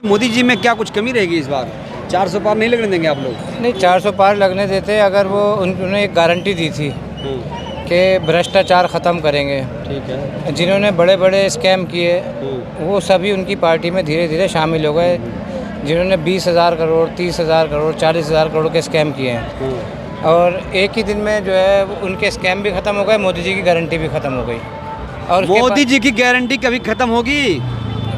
मोदी जी में क्या कुछ कमी रहेगी इस बार? 400 पार नहीं लगने देंगे आप लोग? नहीं, 400 पार लगने देते अगर वो उन्होंने एक गारंटी दी थी कि भ्रष्टाचार ख़त्म करेंगे। ठीक है। जिन्होंने बड़े बड़े स्कैम किए वो सभी उनकी पार्टी में धीरे धीरे शामिल हो गए। जिन्होंने 20,000 करोड़, 30,000 करोड़, 40,000 करोड़ के स्कैम किए हैं और एक ही दिन में जो है उनके स्कैम भी ख़त्म हो गए, मोदी जी की गारंटी भी ख़त्म हो गई। और मोदी जी की गारंटी कभी खत्म होगी?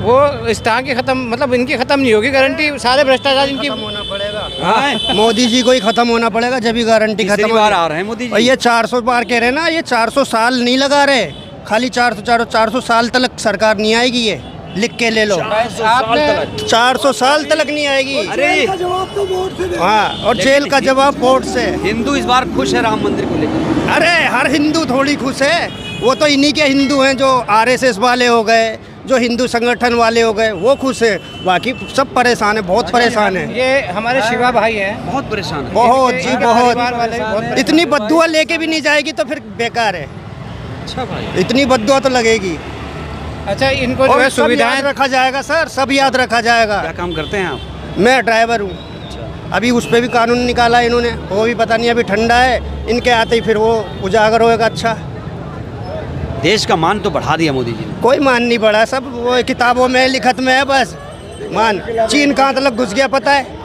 वो इस तरह की ख़त्म, मतलब इनकी ख़त्म नहीं होगी गारंटी। सारे भ्रष्टाचार इनकी होना पड़ेगा। हाँ? मोदी जी को ही खत्म होना पड़ेगा जब भी गारंटी खत्म तीसरी बार आ रहे हैं मोदी और जी। ये 400 पार कह रहे हैं ना, ये 400 साल नहीं लगा रहे, खाली 400 साल तक सरकार नहीं आएगी। ये लिख के ले लो, 400 साल तक नहीं आएगी। अरे हाँ, और जेल का जवाब कोर्ट से। हिंदू इस बार खुश है राम मंदिर को लेकर? अरे हर हिंदू थोड़ी खुश है, वो तो इन्हीं के हिंदू हैं जो आरएसएस वाले हो गए, जो हिंदू संगठन वाले हो गए, वो खुश है। बाकी सब परेशान है, बहुत परेशान है। ये हमारे शिवा भाई हैं, बहुत परेशान है। बहुत जी परिवार वाले भी बहुत। बहुत इतनी बद्दुआ लेके भी नहीं जाएगी तो फिर बेकार है। अच्छा भाई, इतनी बद्दुआ तो लगेगी। अच्छा, इनको जो और है सब सुविधाएं याद रखा जाएगा सर, सब याद रखा जाएगा। क्या काम करते हैं आप? मैं ड्राइवर हूँ। अभी उस पर भी कानून निकाला है इन्होंने, वो भी पता नहीं, अभी ठंडा है, इनके आते ही फिर वो उजागर होएगा। अच्छा, देश का मान तो बढ़ा दिया मोदी जी ने। कोई मान नहीं बढ़ा, सब वो किताबों में लिखत में है बस मान। चीन कहाँ तक घुस गया पता है?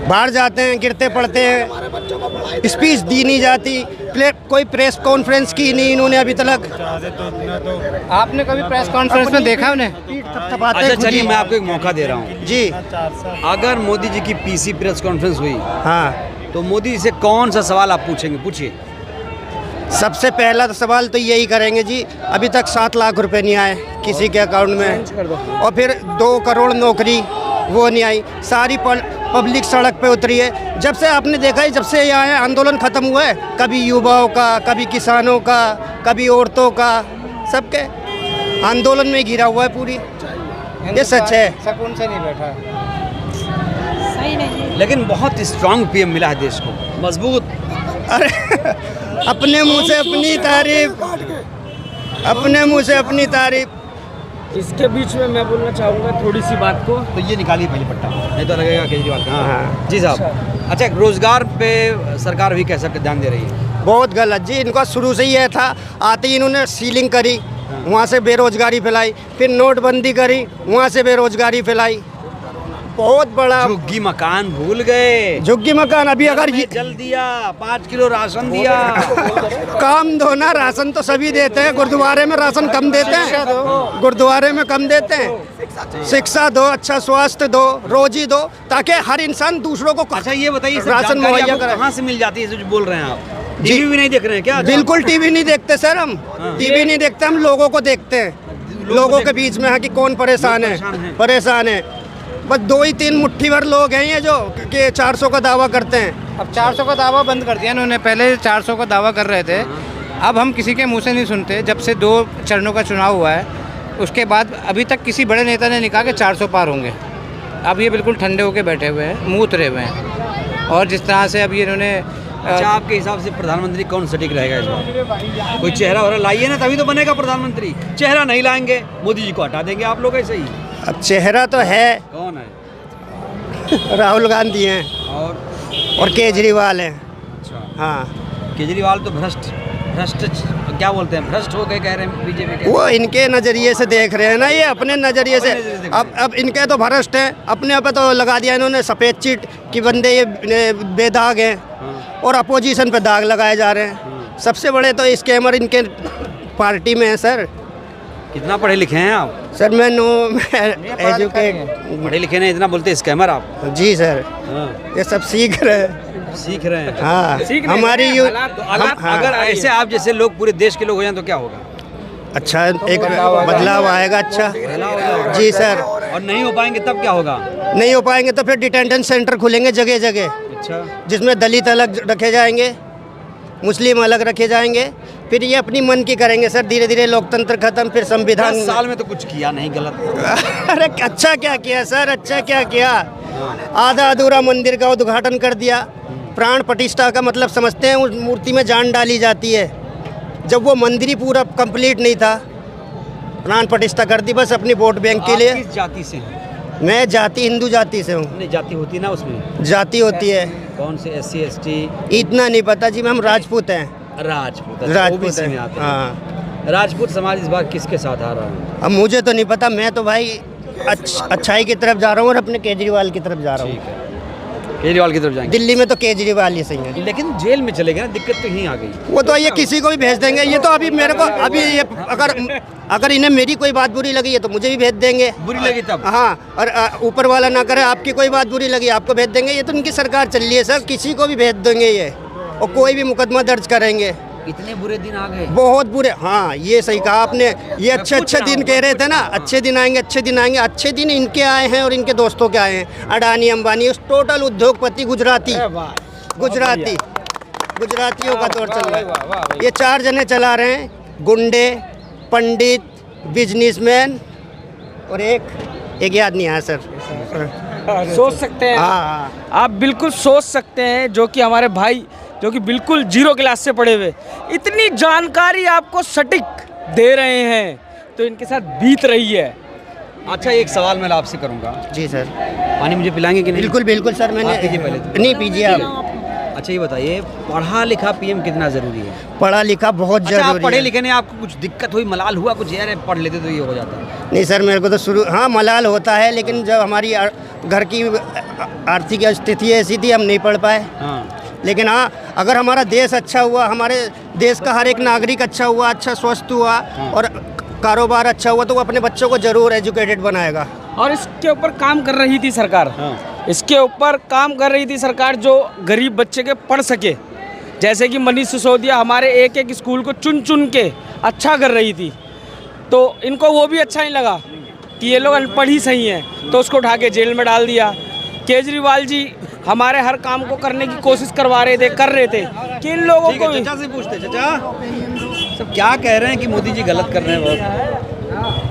बाहर जाते हैं, गिरते पड़ते हैं, स्पीच दी नहीं जाती, कोई प्रेस कॉन्फ्रेंस की नहीं इन्होंने अभी तक। आपने कभी प्रेस कॉन्फ्रेंस में देखा उन्हें? अच्छा चलिए, मैं आपको एक मौका दे रहा हूँ जी। अगर मोदी जी की पीसी प्रेस कॉन्फ्रेंस हुई हाँ, तो मोदी जी से कौन सा सवाल आप पूछेंगे? पूछिए। सबसे पहला सवाल तो यही करेंगे जी, अभी तक 7 लाख रुपए नहीं आए किसी के अकाउंट में, और फिर 2 करोड़ नौकरी वो नहीं आई। सारी पब्लिक सड़क पे उतरी है। जब से आपने देखा है, जब से यहाँ आंदोलन ख़त्म हुआ है, कभी युवाओं का, कभी किसानों का, कभी औरतों का, सबके आंदोलन में घिरा हुआ है पूरी। ये सच है। सुकून से नहीं बैठा। लेकिन बहुत स्ट्रांग पीएम मिला है देश को, मजबूत। अरे अपने मुंह से अपनी तारीफ, अपने मुंह से अपनी तारीफ। इसके बीच में मैं बोलना चाहूँगा थोड़ी सी बात को। तो ये निकालिए पहले पट्टा, नहीं तो लगेगा केजरीवाल का। हाँ। जी साहब। अच्छा, रोजगार पे सरकार भी कैसा ध्यान दे रही है? बहुत गलत जी, इनका शुरू से ही ये था। आते ही इन्होंने सीलिंग करी, वहाँ से बेरोजगारी फैलाई, फिर नोटबंदी करी, वहाँ से बेरोजगारी फैलाई। बहुत बड़ा झुग्गी मकान भूल गए। झुग्गी मकान। अभी अगर ये जल दिया, 5 किलो राशन दिया। काम दो ना, राशन तो सभी देते हैं, गुरुद्वारे में राशन कम देते हैं, गुरुद्वारे में कम देते हैं। शिक्षा दो, अच्छा स्वास्थ्य दो, रोजी दो, ताकि हर इंसान दूसरों को अच्छा ये बताइए, राशन मुहैया कराए। कहाँ से मिल जाती है जो बोल रहे हैं आप? टीवी भी नहीं देख रहे हैं क्या? बिल्कुल टीवी नहीं देखते सर, हम टीवी नहीं देखते, हम लोगों को देखते हैं। लोगों के बीच में है कि कौन परेशान है, परेशान है। बस 2 ही 3 मुट्ठी भर लोग हैं ये जो कि 400 का दावा करते हैं। अब 400 का दावा बंद कर दिया इन्होंने। पहले 400 का दावा कर रहे थे, अब हम किसी के मुंह से नहीं सुनते। जब से 2 चरणों का चुनाव हुआ है, उसके बाद अभी तक किसी बड़े नेता ने नहीं कहा कि 400 पार होंगे। अब ये बिल्कुल ठंडे होके बैठे हुए हैं, मुँह उतरे हुए हैं। और जिस तरह से अभी इन्होंने अच्छा, आपके हिसाब से प्रधानमंत्री कौन सटीक रहेगा इस बार? कोई चेहरा वगैरह लाइए ना, तभी तो बनेगा प्रधानमंत्री। चेहरा नहीं लाएंगे, मोदी जी को हटा देंगे आप लोग ऐसे ही। अब चेहरा तो है, कौन है? राहुल गांधी हैं और केजरीवाल हैं। अच्छा, हाँ, केजरीवाल तो भ्रष्ट क्या बोलते हैं, भ्रष्ट हो गए कह रहे हैं बीजेपी के। वो इनके नज़रिए से देख रहे हैं ना, ये अपने नज़रिए से। अब इनके तो भ्रष्ट हैं, अपने पे तो लगा दिया इन्होंने सफ़ेद चिट कि बंदे ये बेदाग हैं, और अपोजिशन पे दाग लगाए जा रहे हैं। सबसे बड़े तो स्कैमर इनके पार्टी में है सर। कितना पढ़े लिखे हैं आप? सर मैं एजुकेट। पढ़े लिखे नहीं, इतना बोलते स्कैमर आप? जी सर, ये सब सीख रहे हैं। हाँ, हमारी अगर ऐसे आप जैसे लोग पूरे देश के लोग हो जाएं तो क्या होगा? अच्छा, एक बदलाव आएगा। अच्छा जी सर। और नहीं हो पाएंगे तब क्या होगा? नहीं हो पाएंगे तो फिर डिटेंशन सेंटर खुलेंगे जगह जगह। अच्छा, जिसमें दलित अलग रखे जाएंगे, मुस्लिम अलग रखे जाएंगे। फिर ये अपनी मन की करेंगे सर, धीरे धीरे लोकतंत्र खत्म, फिर संविधान। 10 साल में तो कुछ किया नहीं, गलत। अरे अच्छा क्या किया सर, अच्छा क्या किया? आधा अधूरा मंदिर का उद्घाटन कर दिया। प्राण प्रतिष्ठा का मतलब समझते हैं, उस मूर्ति में जान डाली जाती है। जब वो मंदिर ही पूरा कंप्लीट नहीं था, प्राण प्रतिष्ठा कर दी बस अपनी वोट बैंक के लिए। किस जाति से हैं? मैं जाति हिंदू जाति से हूँ। नहीं, जाति होती ना उसमें, जाति होती है, कौन से SC ST? इतना नहीं पता जी, हम राजपूत हैं। राजपूत, राजपूत OBC में हैं, आते हैं। हाँ। राजपूत समाज इस बार किसके साथ आ रहा है? अब मुझे तो नहीं पता, मैं तो भाई अच्छाई की तरफ जा रहा हूँ और अपने केजरीवाल की तरफ जा रहा ठीक हूँ। है, केजरीवाल की तरफ जाएंगे। दिल्ली में तो केजरीवाल ही सही है। लेकिन जेल में चले गए ना, दिक्कत तो यहीं आ गई। वो तो ये किसी को भी भेज देंगे। ये तो अभी मेरे को अभी ये अगर इन्हें मेरी कोई बात बुरी लगी है तो मुझे भी भेज देंगे। बुरी लगी तब? हाँ, और ऊपर वाला ना करे, आपकी कोई बात बुरी लगी आपको भेज देंगे। ये तो उनकी सरकार चल रही है सर, किसी को भी भेज देंगे ये, और कोई भी मुकदमा दर्ज करेंगे। इतने बुरे दिन आ गए, बहुत बुरे। हाँ, ये सही कहा आपने। ये अच्छे दिन कह रहे थे ना, अच्छे दिन आएंगे, अच्छे दिन आएंगे। अच्छे दिन इनके आए हैं और इनके दोस्तों के आए हैं। अडानी अंबानी, उस टोटल उद्योगपति गुजरातियों का दौर चल रहा है। ये 4 जने चला रहे हैं, गुंडे, पंडित, बिजनेसमैन और एक याद नहीं आया सर। सोच सकते हैं हाँ, आप, बिल्कुल सोच सकते हैं, जो कि हमारे भाई जो कि बिल्कुल 0 क्लास से पढ़े हुए इतनी जानकारी आपको सटीक दे रहे हैं, तो इनके साथ बीत रही है। अच्छा, एक सवाल मैं आपसे करूंगा। जी सर। पानी मुझे पिलाएंगे कि नहीं? बिल्कुल बिल्कुल सर, मैंने आप पीजिए पहले तो। नहीं, पीजिए आप। अच्छा, ये बताइए, पढ़ा लिखा PM कितना जरूरी है? पढ़ा लिखा बहुत अच्छा, आप जरूरी पढ़े है। लिखे नहीं, आपको कुछ दिक्कत हुई, मलाल हुआ कुछ, यार पढ़ लेते तो ये हो जाता है? नहीं सर, मेरे को तो हाँ मलाल होता है, लेकिन जब हमारी घर की आर्थिक स्थिति ऐसी थी, हम नहीं पढ़ पाए। हाँ। लेकिन हाँ, अगर हमारा देश अच्छा हुआ, हमारे देश का हर एक नागरिक अच्छा हुआ, अच्छा स्वस्थ हुआ और कारोबार अच्छा हुआ, तो वो अपने बच्चों को जरूर एजुकेटेड बनाएगा। और इसके ऊपर काम कर रही थी सरकार। इसके ऊपर काम कर रही थी सरकार, जो गरीब बच्चे के पढ़ सके। जैसे कि मनीष सिसोदिया हमारे एक स्कूल को चुन चुन के अच्छा कर रही थी, तो इनको वो भी अच्छा नहीं लगा कि ये लोग अनपढ़ ही सही हैं, तो उसको उठा के जेल में डाल दिया। केजरीवाल जी हमारे हर काम को करने की कोशिश कर रहे थे कि इन लोगों को चाचा से पूछते। चाचा, सब क्या कह रहे हैं कि मोदी जी गलत कर रहे हैं बहुत?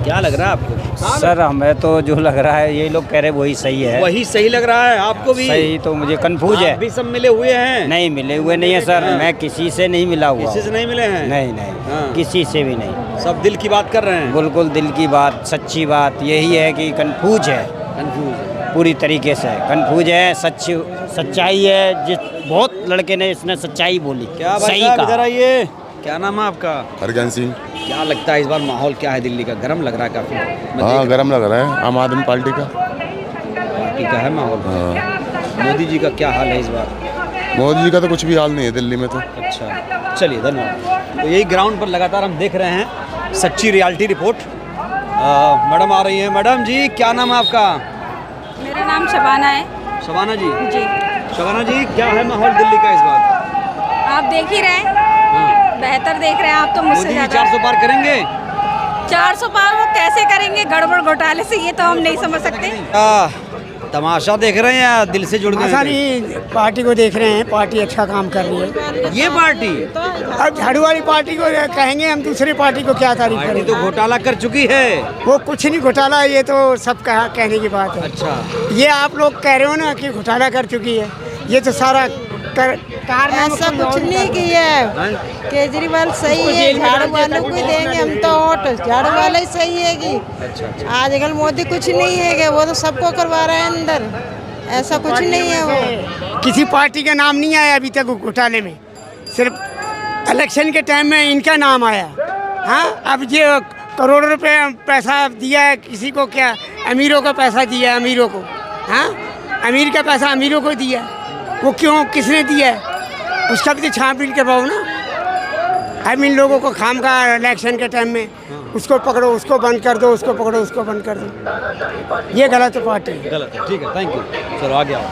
क्या लग रहा है आपको? सर, हमें तो जो लग रहा है, ये लोग कह रहे वही सही है। वही सही लग रहा है आपको भी? सही तो मुझे कंफ्यूज है। आप भी सब मिले हुए हैं? नहीं, मिले हुए नहीं है सर। मैं किसी से नहीं मिला हुआ। किसी से नहीं मिले हैं? नहीं, हाँ। किसी से भी नहीं। सब दिल की बात कर रहे हैं? बिल्कुल दिल की बात, सच्ची बात यही है कि कंफ्यूज है, पूरी तरीके से कंफ्यूज है। सच्चाई है, जिस बहुत लड़के ने इसने सच्चाई बोली। क्या भाई सही साहब, इधर कहा। आइए। क्या नाम है आपका? हरगन सिंह। क्या लगता है इस बार माहौल क्या है दिल्ली का? गर्म लग रहा है काफी? हाँ, गर्म लग रहा है। आम आदमी पार्टी का है माहौल। मोदी जी का क्या हाल है इस बार? मोदी जी का तो कुछ भी हाल नहीं है दिल्ली में तो। अच्छा, चलिए, धन्यवाद। तो यही ग्राउंड पर लगातार हम देख रहे हैं सच्ची रियलिटी रिपोर्ट। मैडम आ रही हैं। मैडम जी, क्या नाम है आपका? मेरा नाम शबाना है। शबाना जी। जी। शबाना जी, क्या है माहौल दिल्ली का इस बार? आप देख ही रहे हैं, बेहतर देख रहे हैं आप तो मुझसे मोदी जी ज़्यादा। 400 पार करेंगे? 400 पार वो कैसे करेंगे गड़बड़ घोटाले से, ये तो हम नहीं समझ सकते। तमाशा देख रहे हैं या दिल से जुड़ गए? सारी पार्टी को देख रहे हैं, पार्टी अच्छा काम कर रही है। ये पार्टी? अब झाड़ू वाली पार्टी को कहेंगे हम, दूसरी पार्टी को क्या तारीफ पार्टी करेंगे? तो घोटाला कर चुकी है। वो कुछ नहीं घोटाला, ये तो सब कहने की बात है। अच्छा, ये आप लोग कह रहे हो ना कि घोटाला कर चुकी है, ये तो सारा ऐसा कुछ नहीं किया है। केजरीवाल सही है, झाड़ू वालों को ही देंगे हम तो वोट, झाड़ू वाला ही सही है कि आजकल मोदी कुछ नहीं है कि वो तो सबको करवा रहा है अंदर, ऐसा कुछ नहीं है। वो किसी पार्टी का नाम नहीं आया अभी तक घोटाले में, सिर्फ इलेक्शन के टाइम में इनका नाम आया। हाँ, अब ये करोड़ों रुपए पैसा दिया है किसी को, क्या अमीरों का पैसा दिया है अमीरों को? हाँ, अमीर का पैसा अमीरों को दिया, वो क्यों, किसने दिया है? उसका भी तो छानबीन करवाओ ना। हम इन लोगों को खाम का इलेक्शन के टाइम में उसको पकड़ो, उसको बंद कर दो, उसको पकड़ो, उसको बंद कर दो, ये गलत है पार्टी। गलत है। ठीक है, थैंक यू। चलो आगे आओ।